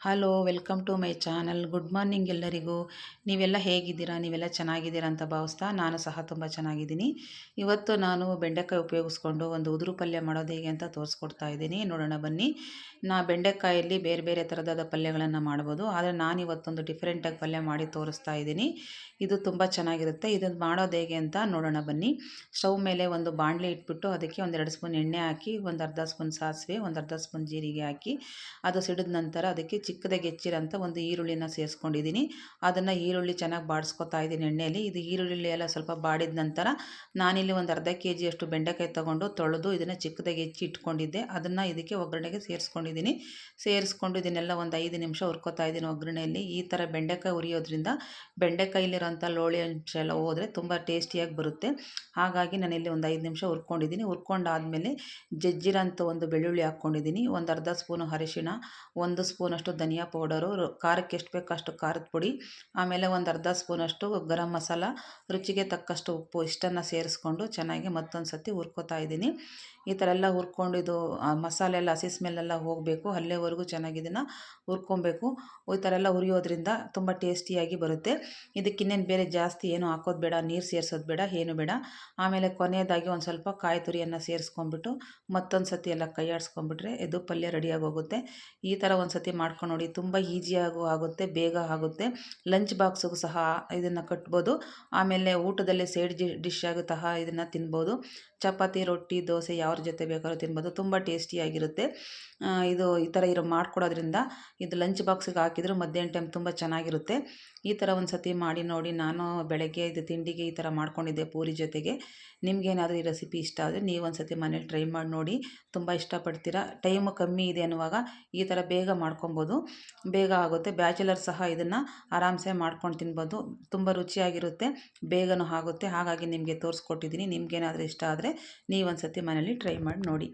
Hello welcome to my channel. Good morning ಎಲ್ಲರಿಗೂ. ನೀವೆಲ್ಲ ಹೇಗಿದ್ದೀರಾ? ನೀವೆಲ್ಲ ಚೆನ್ನಾಗಿದ್ದೀರಾ ಅಂತ ಭಾವಿಸ್ತಾ ನಾನು ಸಹ ತುಂಬ ಚೆನ್ನಾಗಿದ್ದೀನಿ. ಇವತ್ತು ನಾನು ಬೆಂಡೆಕಾಯಿ ಉಪಯೋಗಿಸ್ಕೊಂಡು ಒಂದು ಉದುರು ಪಲ್ಯ ಮಾಡೋದು ಹೇಗೆ ಅಂತ ತೋರಿಸ್ಕೊಡ್ತಾ ಇದ್ದೀನಿ. ನೋಡೋಣ ಬನ್ನಿ. ಬೆಂಡೆಕಾಯಲ್ಲಿ ಬೇರೆ ಬೇರೆ ಥರದಾದ ಪಲ್ಯಗಳನ್ನು ಮಾಡ್ಬೋದು, ಆದರೆ ನಾನು ಇವತ್ತೊಂದು ಡಿಫ್ರೆಂಟಾಗಿ ಪಲ್ಯ ಮಾಡಿ ತೋರಿಸ್ತಾ ಇದ್ದೀನಿ. ಇದು ತುಂಬ ಚೆನ್ನಾಗಿರುತ್ತೆ. ಇದನ್ನು ಮಾಡೋದು ಹೇಗೆ ಅಂತ ನೋಡೋಣ ಬನ್ನಿ. ಸ್ಟವ್ ಮೇಲೆ ಒಂದು ಬಾಣಲೆ ಇಟ್ಬಿಟ್ಟು ಅದಕ್ಕೆ ಒಂದೆರಡು ಸ್ಪೂನ್ ಎಣ್ಣೆ ಹಾಕಿ, ಒಂದು ಅರ್ಧ ಸ್ಪೂನ್ ಸಾಸಿವೆ, ಒಂದು ಅರ್ಧ ಸ್ಪೂನ್ ಜೀರಿಗೆ ಹಾಕಿ ಅದು ಸಿಡಿದ ನಂತರ ಅದಕ್ಕೆ ಚಿಕ್ಕದಾಗಿ ಹೆಚ್ಚಿರೋಂಥ ಒಂದು ಈರುಳ್ಳಿನ ಸೇರಿಸ್ಕೊಂಡಿದ್ದೀನಿ. ಅದನ್ನು ಈರುಳ್ಳಿ ಚೆನ್ನಾಗಿ ಬಾಡಿಸ್ಕೊತಾ ಇದ್ದೀನಿ ಎಣ್ಣೆಯಲ್ಲಿ. ಇದು ಈರುಳ್ಳಿ ಎಲ್ಲ ಸ್ವಲ್ಪ ಬಾಡಿದ ನಂತರ ನಾನಿಲ್ಲಿ ಒಂದು ಅರ್ಧ kg ಅಷ್ಟು ಬೆಂಡೆಕಾಯಿ ತೊಗೊಂಡು ತೊಳೆದು ಇದನ್ನು ಚಿಕ್ಕದಾಗಿ ಹೆಚ್ಚಿ ಇಟ್ಕೊಂಡಿದ್ದೆ. ಅದನ್ನು ಇದಕ್ಕೆ ಒಗ್ಗರಣೆಗೆ ಸೇರಿಸ್ಕೊಂಡು ಇದನ್ನೆಲ್ಲ ಒಂದು 5 ನಿಮಿಷ ಹುರ್ಕೋತಾ ಇದ್ದೀನಿ ಒಗ್ಗರಣೆಯಲ್ಲಿ. ಈ ಥರ ಬೆಂಡೆಕಾಯಿ ಹುರಿಯೋದ್ರಿಂದ ಬೆಂಡೆಕಾಯಿಲಿರೋಂಥ ಲೋಳೆ ಅಂಶ ಎಲ್ಲ ಹೋದರೆ ತುಂಬ ಟೇಸ್ಟಿಯಾಗಿ ಬರುತ್ತೆ. ಹಾಗಾಗಿ ನಾನಿಲ್ಲಿ ಒಂದು 5 ನಿಮಿಷ ಹುರ್ಕೊಂಡಿದ್ದೀನಿ. ಹುರ್ಕೊಂಡಾದಮೇಲೆ ಜಜ್ಜಿರೋಂಥ ಒಂದು ಬೆಳ್ಳುಳ್ಳಿ ಹಾಕ್ಕೊಂಡಿದ್ದೀನಿ, ಒಂದು ಅರ್ಧ ಸ್ಪೂನು ಅರಿಶಿಣ, 1 ಸ್ಪೂನಷ್ಟು ಧನಿಯಾ ಪೌಡರು, ಖಾರಕ್ಕೆ ಎಷ್ಟು ಬೇಕೋ ಅಷ್ಟು ಖಾರದ ಪುಡಿ, ಆಮೇಲೆ ಒಂದು ಅರ್ಧ ಸ್ಪೂನಷ್ಟು ಗರಂ ಮಸಾಲ, ರುಚಿಗೆ ತಕ್ಕಷ್ಟು ಉಪ್ಪು, ಇಷ್ಟನ್ನು ಸೇರಿಸ್ಕೊಂಡು ಚೆನ್ನಾಗಿ ಮತ್ತೊಂದು ಸತಿ ಹುರ್ಕೋತಾ ಇದ್ದೀನಿ. ಈ ಥರ ಎಲ್ಲ ಹುರ್ಕೊಂಡು ಇದು ಮಸಾಲೆ ಎಲ್ಲ ಹಸಿ ಸ್ಮೆಲ್ಲೆಲ್ಲ ಹೋಗಬೇಕು, ಅಲ್ಲೇವರೆಗೂ ಚೆನ್ನಾಗಿ ಇದನ್ನು ಹುರ್ಕೊಬೇಕು. ಈ ಥರ ಎಲ್ಲ ಹುರಿಯೋದ್ರಿಂದ ತುಂಬ ಟೇಸ್ಟಿಯಾಗಿ ಬರುತ್ತೆ. ಇದಕ್ಕೆ ಇನ್ನೇನು ಬೇರೆ ಜಾಸ್ತಿ ಏನು ಹಾಕೋದು ಬೇಡ, ನೀರು ಸೇರಿಸೋದು ಬೇಡ, ಏನು ಬೇಡ. ಆಮೇಲೆ ಕೊನೆಯದಾಗಿ ಒಂದು ಸ್ವಲ್ಪ ಕಾಯಿ ತುರಿಯನ್ನು ಸೇರಿಸ್ಕೊಂಡ್ಬಿಟ್ಟು ಮತ್ತೊಂದು ಸತಿ ಎಲ್ಲ ಕೈ ಆಡಿಸ್ಕೊಂಡ್ಬಿಟ್ರೆ ಇದು ಪಲ್ಯ ರೆಡಿಯಾಗಿ ಹೋಗುತ್ತೆ. ಈ ಥರ ಒಂದು ಸತಿ ಮಾಡ್ಕೊಂಡು ನೋಡಿ, ತುಂಬ ಈಸಿಯಾಗೂ ಆಗುತ್ತೆ, ಬೇಗ ಆಗುತ್ತೆ. ಲಂಚ್ ಬಾಕ್ಸಿಗೂ ಸಹ ಇದನ್ನು ಕಟ್ಬೋದು. ಆಮೇಲೆ ಊಟದಲ್ಲಿ ಸೈಡ್ ಡಿಶ್ ಆಗೂ ಸಹ ಇದನ್ನು ತಿನ್ಬೋದು. ಚಪಾತಿ, ರೊಟ್ಟಿ, ದೋಸೆ ಯಾವ್ರ ಜೊತೆ ಬೇಕಾದ್ರೂ ತಿನ್ಬೋದು. ತುಂಬ ಟೇಸ್ಟಿಯಾಗಿರುತ್ತೆ. ಇದು ಈ ಥರ ಮಾಡ್ಕೊಡೋದ್ರಿಂದ ಇದು ಲಂಚ್ ಬಾಕ್ಸಿಗೆ ಹಾಕಿದರೂ ಮಧ್ಯಾಹ್ನ ಟೈಮ್ ತುಂಬ ಚೆನ್ನಾಗಿರುತ್ತೆ. ಈ ಥರ ಒಂದು ಸತಿ ಮಾಡಿ ನೋಡಿ. ನಾನು ಬೆಳಗ್ಗೆ ಇದು ತಿಂಡಿಗೆ ಈ ಥರ ಮಾಡ್ಕೊಂಡಿದ್ದೆ ಪೂರಿ ಜೊತೆಗೆ. ನಿಮಗೇನಾದರೂ ಈ ರೆಸಿಪಿ ಇಷ್ಟ ಆದರೆ ನೀವು ಒಂದು ಸತಿ ಮನೇಲಿ ಟ್ರೈ ಮಾಡಿ ನೋಡಿ, ತುಂಬ ಇಷ್ಟಪಡ್ತೀರಾ. ಟೈಮು ಕಮ್ಮಿ ಇದೆ ಅನ್ನುವಾಗ ಈ ಥರ ಬೇಗ ಮಾಡ್ಕೊಬೋದು, ಬೇಗ ಆಗುತ್ತೆ. ಬ್ಯಾಚುಲರ್ ಸಹ ಇದನ್ನು ಆರಾಮ್ಸೆ ಮಾಡ್ಕೊಂಡು ತಿನ್ಬೋದು. ತುಂಬ ರುಚಿಯಾಗಿರುತ್ತೆ, ಬೇಗನೂ ಆಗುತ್ತೆ. ಹಾಗಾಗಿ ನಿಮಗೆ ತೋರಿಸ್ಕೊಟ್ಟಿದ್ದೀನಿ. ನಿಮಗೇನಾದರೂ ಇಷ್ಟ ಆದರೆ ನೀವು ಒಂದು ಸತಿ ಮನೇಲಿ ಟ್ರೈ ಮಾಡಿ ನೋಡಿ.